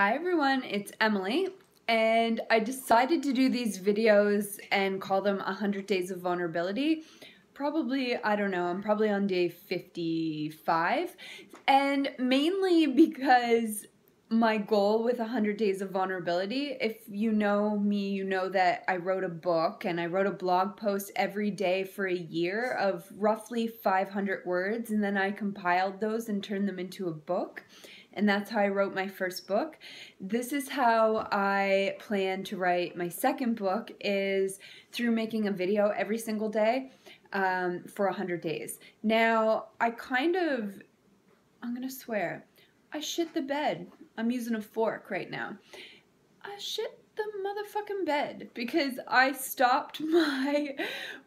Hi everyone, it's Emily, and I decided to do these videos and call them 100 Days of Vulnerability. Probably, I don't know, I'm probably on day 55, and mainly because my goal with 100 Days of Vulnerability, if you know me, you know that I wrote a book and I wrote a blog post every day for a year of roughly 500 words, and then I compiled those and turned them into a book. And that's how I wrote my first book. This is how I plan to write my second book, is through making a video every single day for 100 days. Now, I'm gonna swear, I shit the bed. I'm using a fork right now. I shit the motherfucking bed because I stopped my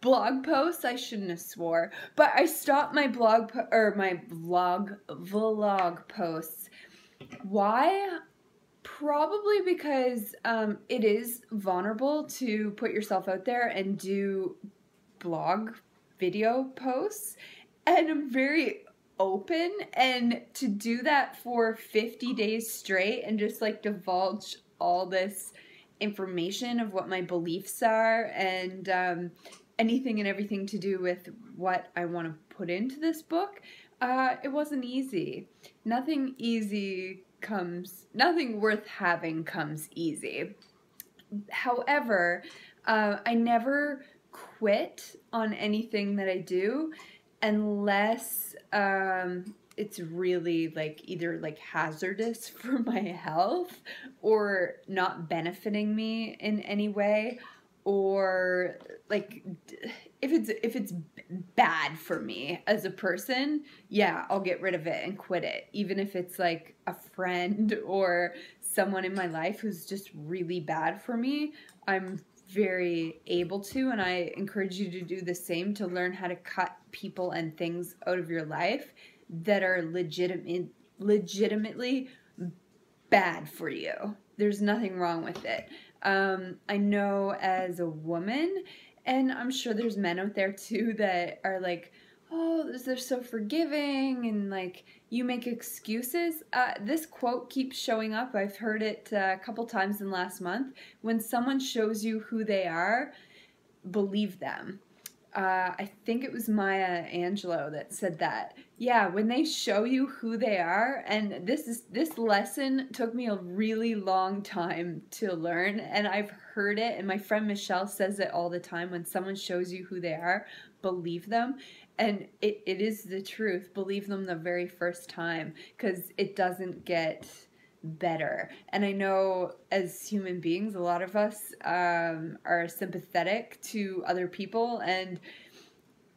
blog posts. I shouldn't have swore, but I stopped my vlog posts. Why? Probably because it is vulnerable to put yourself out there and do blog video posts, and I'm very open, and to do that for 50 days straight and just like divulge all this information of what my beliefs are and anything and everything to do with what I want to put into this book, it wasn't easy. Nothing worth having comes easy. However, I never quit on anything that I do unless it's really like either like hazardous for my health or not benefiting me in any way, or like if it's bad for me as a person, yeah, I'll get rid of it and quit it, even if it's like a friend or someone in my life who's just really bad for me. I'm very able to, and I encourage you to do the same, to learn how to cut people and things out of your life that are legitimately bad for you. There's nothing wrong with it. I know as a woman, and I'm sure there's men out there too that are like, oh, they're so forgiving, and like, you make excuses. This quote keeps showing up. I've heard it a couple times in the last month. When someone shows you who they are, believe them. I think it was Maya Angelou that said that. Yeah, when they show you who they are, and this lesson took me a really long time to learn, and I've heard it, and my friend Michelle says it all the time. When someone shows you who they are, believe them. And it is the truth. Believe them the very first time, because it doesn't get better. And I know as human beings, a lot of us are sympathetic to other people, and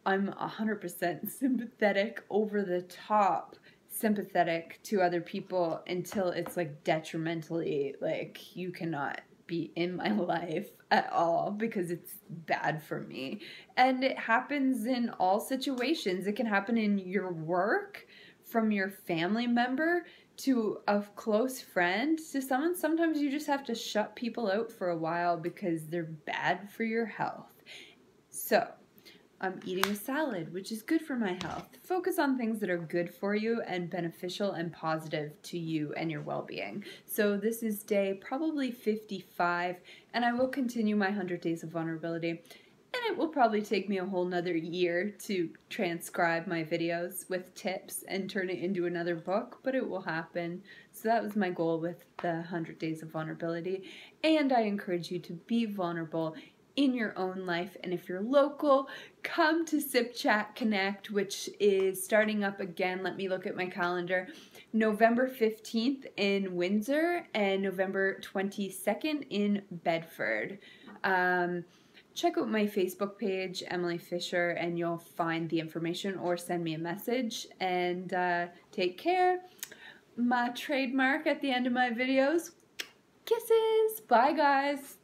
I'm 100% sympathetic, over the top sympathetic to other people, until it's like detrimentally, like you cannot be in my life at all because it's bad for me. And it happens in all situations. It can happen in your work, from your family member to a close friend to someone. Sometimes you just have to shut people out for a while because they're bad for your health. So I'm eating a salad, which is good for my health. Focus on things that are good for you and beneficial and positive to you and your well-being. So this is day probably 55, and I will continue my 100 Days of Vulnerability. And it will probably take me a whole nother year to transcribe my videos with tips and turn it into another book, but it will happen. So that was my goal with the 100 Days of Vulnerability. And I encourage you to be vulnerable in your own life. And if you're local, come to Sip Chat Connect, which is starting up again. Let me look at my calendar. November 15th in Windsor and November 22nd in Bedford. Check out my Facebook page, Emily Fisher, and you'll find the information, or send me a message. And take care. My trademark at the end of my videos, kisses. Bye, guys.